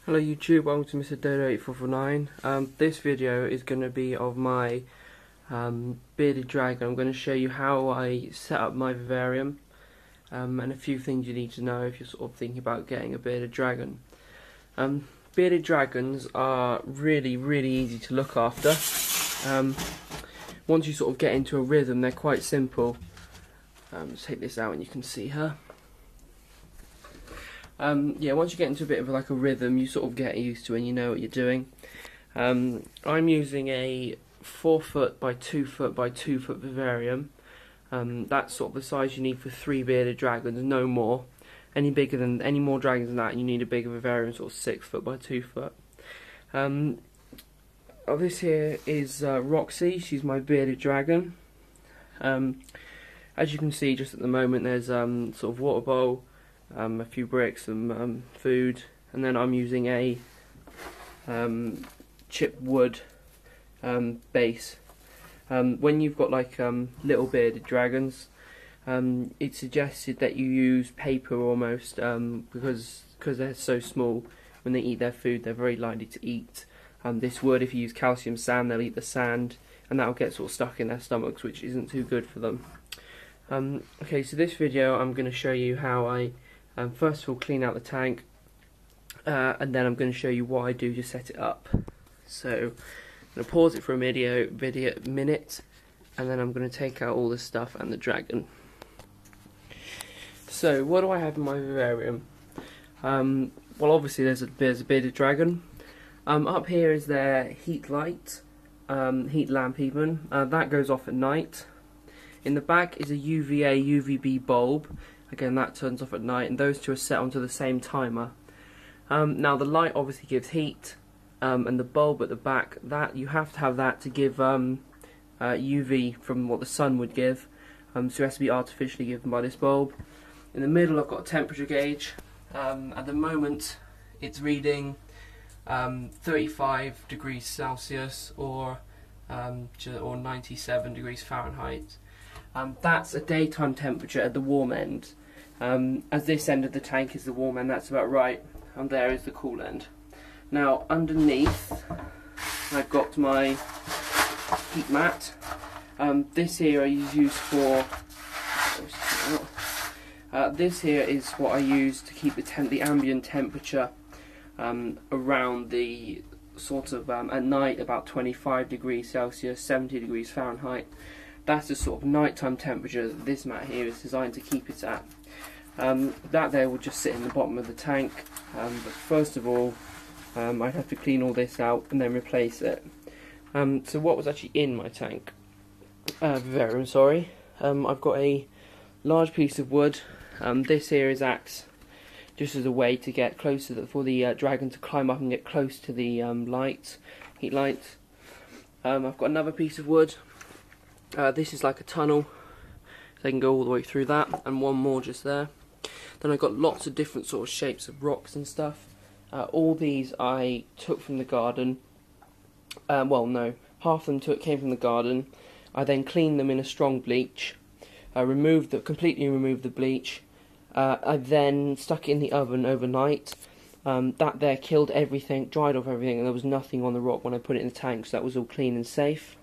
Hello YouTube, welcome to Mr. Dodo8449. This video is going to be of my bearded dragon. I'm going to show you how I set up my vivarium and a few things you need to know if you're sort of thinking about getting a bearded dragon. Bearded dragons are really easy to look after. Once you sort of get into a rhythm, they're quite simple. Let's take this out and you can see her. Yeah, once you get into a bit of like a rhythm, you sort of get used to it and you know what you're doing. I'm using a 4 foot by 2 foot by 2 foot vivarium. That's sort of the size you need for 3 bearded dragons, no more. Any more dragons than that, you need a bigger vivarium, sort of 6 foot by 2 foot. This here is Roxy. She's my bearded dragon. As you can see, just at the moment, there's sort of water bowl, a few bricks, some food, and then I'm using a chipped wood base. When you've got like little bearded dragons, it's suggested that you use paper almost, because they're so small. When they eat their food, they're very likely to eat this wood. If you use calcium sand, they'll eat the sand, and that'll get sort of stuck in their stomachs, which isn't too good for them. Okay, so this video I'm going to show you how I first of all clean out the tank, and then I'm going to show you what I do to set it up. So I'm going to pause it for a minute, and then I'm going to take out all the stuff and the dragon. So what do I have in my vivarium? Well, obviously there's a bearded dragon. Up here is their heat light, heat lamp even. That goes off at night. In the back is a UVA UVB bulb. Again, that turns off at night, and those two are set onto the same timer. Now the light obviously gives heat, and the bulb at the back, that you have to have that to give UV from what the sun would give, so it has to be artificially given by this bulb. In the middle I've got a temperature gauge. At the moment it's reading 35 degrees Celsius or 97 degrees Fahrenheit. That's a daytime temperature at the warm end. As this end of the tank is the warm end, that's about right, and there is the cool end. Now underneath I've got my heat mat. This here I use for this here is what I use to keep the ambient temperature around the sort of at night about 25 degrees Celsius, 70 degrees Fahrenheit. That's the sort of nighttime temperature that this mat here is designed to keep it at. That there will just sit in the bottom of the tank, but first of all I'd have to clean all this out and then replace it. So what was actually in my tank? Vivarium, sorry. I've got a large piece of wood. This here is axe, just as a way to get closer for the dragon to climb up and get close to the heat light. I've got another piece of wood. This is like a tunnel, so they can go all the way through that, and one more just there. Then I've got lots of different sort of shapes of rocks and stuff. All these I took from the garden. Well, no, half of them came from the garden. I then cleaned them in a strong bleach. I completely removed the bleach. I then stuck it in the oven overnight. That there killed everything, dried off everything, and there was nothing on the rock when I put it in the tank, so that was all clean and safe.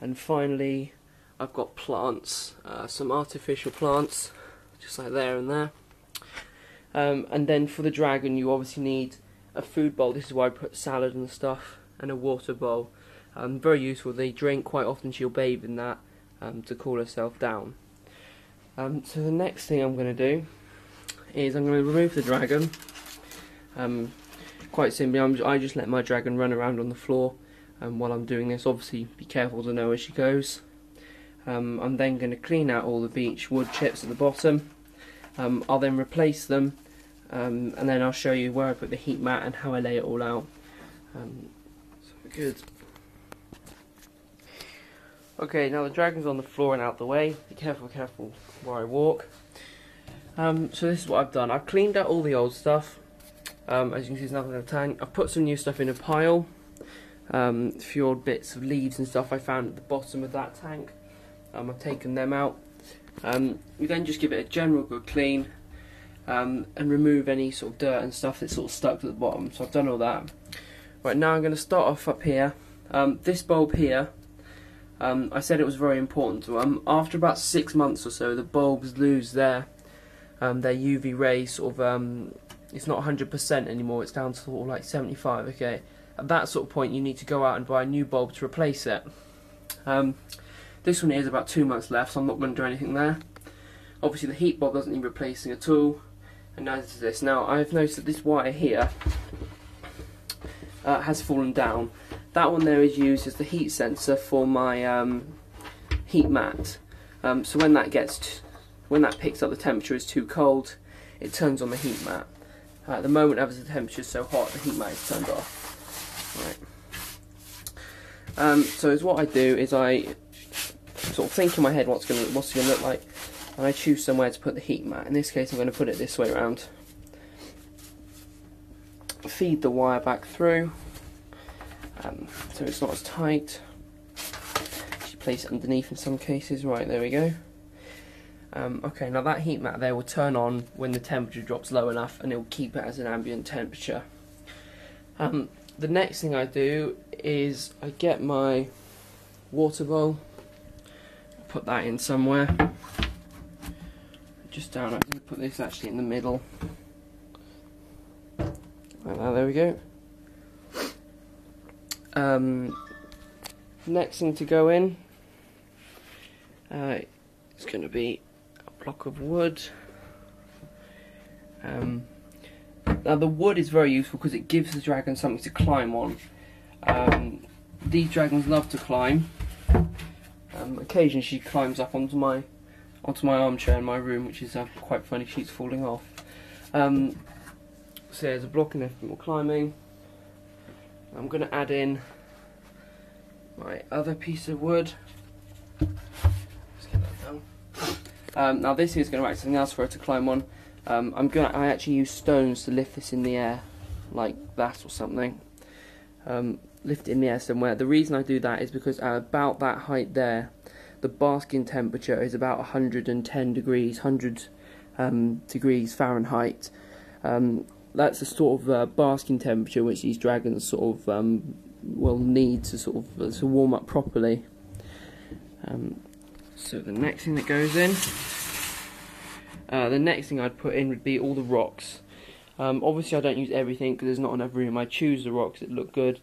And finally, I've got plants, some artificial plants, just like there and there. And then for the dragon, you obviously need a food bowl. This is why I put salad and stuff, and a water bowl. Very useful. They drink quite often. She'll bathe in that to cool herself down. So the next thing I'm going to do is I'm going to remove the dragon. Quite simply, I just let my dragon run around on the floor. While I'm doing this, obviously be careful to know where she goes. I'm then going to clean out all the beech wood chips at the bottom. I'll then replace them, and then I'll show you where I put the heat mat and how I lay it all out. So good. Okay, now the dragon's on the floor and out the way. Be careful where I walk. So this is what I've done. I've cleaned out all the old stuff. As you can see, there's nothing in the tank. I've put some new stuff in a pile. A few old bits of leaves and stuff I found at the bottom of that tank. I've taken them out. We then just give it a general good clean, and remove any sort of dirt and stuff that's sort of stuck to the bottom. So I've done all that. Right, now I'm going to start off up here. This bulb here, I said it was very important to them. After about 6 months or so, the bulbs lose their UV rays. Sort of, it's not 100% anymore. It's down to sort of like 75. Okay, at that sort of point, you need to go out and buy a new bulb to replace it. This one is about 2 months left, so I'm not going to do anything there. Obviously, the heat bulb doesn't need replacing at all, and neither does this. Now, I've noticed that this wire here has fallen down. That one there is used as the heat sensor for my heat mat. So when that picks up the temperature is too cold, it turns on the heat mat. At the moment, as the temperature is so hot, the heat mat is turned off. Right. So what I do is I sort of think in my head what's it going to look like, and I choose somewhere to put the heat mat. In this case, I'm going to put it this way around. Feed the wire back through, so it's not as tight. Actually place it underneath in some cases. Right, there we go. Okay, now that heat mat there will turn on when the temperature drops low enough, and it will keep it as an ambient temperature. The next thing I do is I get my water bowl, put that in somewhere, just down. I'm going to put this actually in the middle. Like that, there we go. Next thing to go in, it's going to be a block of wood. Now the wood is very useful because it gives the dragon something to climb on. These dragons love to climb. Occasionally she climbs up onto my armchair in my room, which is quite funny. She's falling off. So there's a block and everything more climbing. I'm going to add in my other piece of wood. Let's get that down. Now this is going to act something else for her to climb on. I actually use stones to lift this in the air, like that or something. Lift it in the air somewhere. The reason I do that is because at about that height there, the basking temperature is about 110 degrees, 100 degrees Fahrenheit. That's the sort of basking temperature which these dragons sort of will need to sort of to warm up properly. So the next thing that goes in, the next thing I'd put in would be all the rocks. Obviously I don't use everything because there's not enough room. I choose the rocks that look good,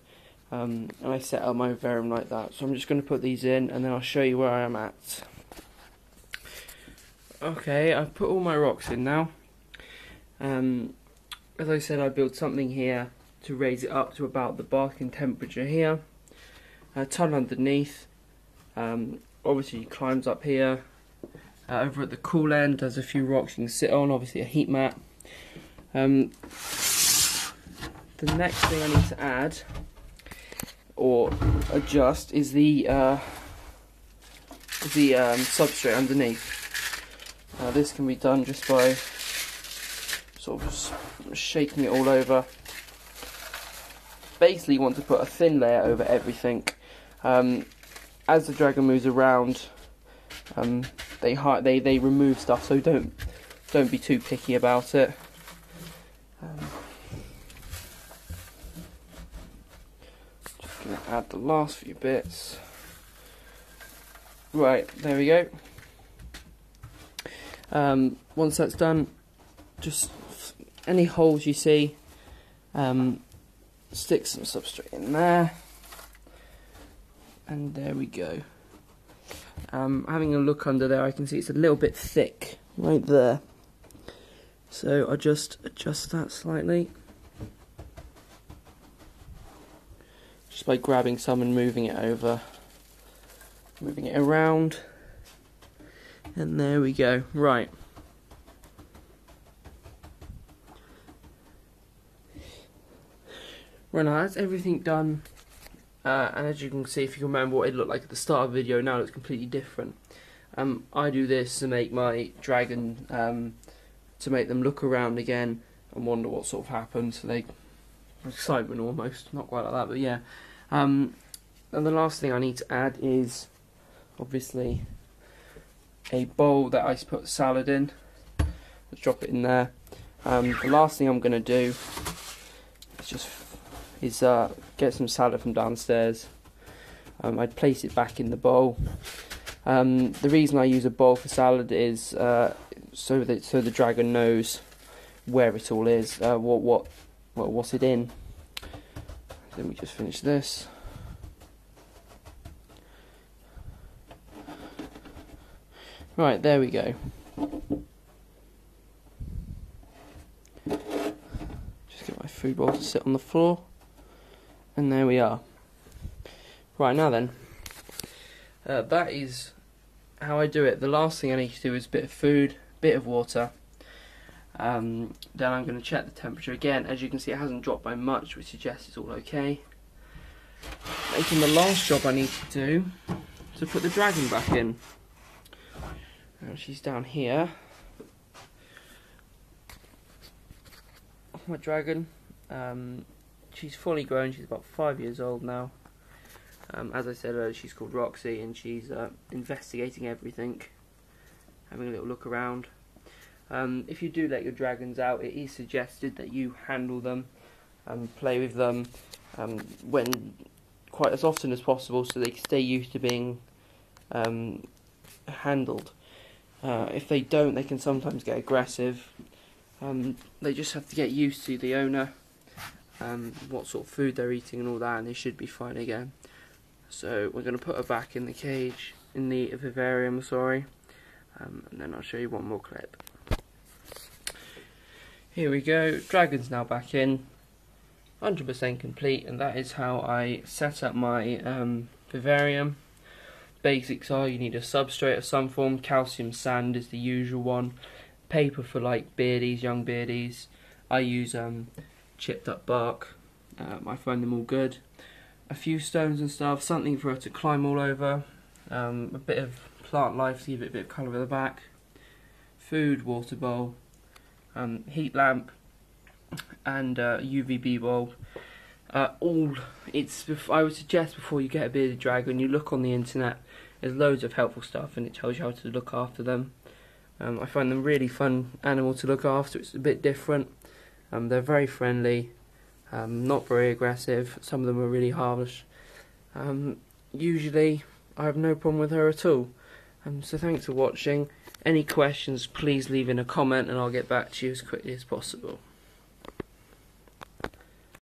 and I set up my vivarium like that. So I'm just going to put these in, and then I'll show you where I am at. Okay, I've put all my rocks in now. As I said, I built something here to raise it up to about the basking temperature here. A tunnel underneath. Obviously, it climbs up here. Over at the cool end, there's a few rocks you can sit on. Obviously, a heat mat. The next thing I need to add or adjust is the substrate underneath. This can be done just by sort of shaking it all over. Basically, you want to put a thin layer over everything. As the dragon moves around, they remove stuff, so don't be too picky about it. Just gonna add the last few bits. Right, there we go. Once that's done, just any holes you see, stick some substrate in there, and there we go. Having a look under there, I can see it's a little bit thick right there, so I'll just adjust that slightly just by grabbing some and moving it over, moving it around, and there we go. Right, now that's everything done, and as you can see, if you can remember what it looked like at the start of the video, now it's completely different. I do this to make my dragon, to make them look around again and wonder what sort of happened, so they, excitement almost, not quite like that, but yeah. And the last thing I need to add is obviously a bowl that I put salad in. Let's drop it in there. The last thing I'm going to do is get some salad from downstairs. I'd place it back in the bowl. The reason I use a bowl for salad is so the dragon knows where it all is, what's it in. Let me just finish this. Right, there we go. Just get my food bowl to sit on the floor, and there we are. Right, now then, that is how I do it. The last thing I need to do is a bit of food, bit of water. Then I'm going to check the temperature again. As you can see, it hasn't dropped by much, which suggests it's all okay. Making the last job I need to do to put the dragon back in. She's down here. My dragon. She's fully grown. She's about 5 years old now. As I said earlier, she's called Roxy, and she's investigating everything, having a little look around. If you do let your dragons out, it is suggested that you handle them and play with them when quite as often as possible, so they stay used to being handled. If they don't, they can sometimes get aggressive. They just have to get used to the owner, what sort of food they're eating and all that, and they should be fine again. So we're going to put her back in the cage, in the vivarium, sorry, and then I'll show you one more clip. Here we go, dragon's now back in, 100% complete, and that is how I set up my vivarium. Basics are, you need a substrate of some form. Calcium sand is the usual one. Paper for like beardies, young beardies. I use chipped up bark. I find them all good. A few stones and stuff, something for her to climb all over. A bit of plant life to give it a bit of colour at the back. Food, water bowl, heat lamp, and UVB bulb. I would suggest before you get a bearded dragon, you look on the internet. There's loads of helpful stuff, and it tells you how to look after them. I find them really fun animal to look after. It's a bit different. They're very friendly, not very aggressive. Some of them are really harsh. Usually, I have no problem with her at all. So thanks for watching. Any questions, please leave in a comment, and I'll get back to you as quickly as possible.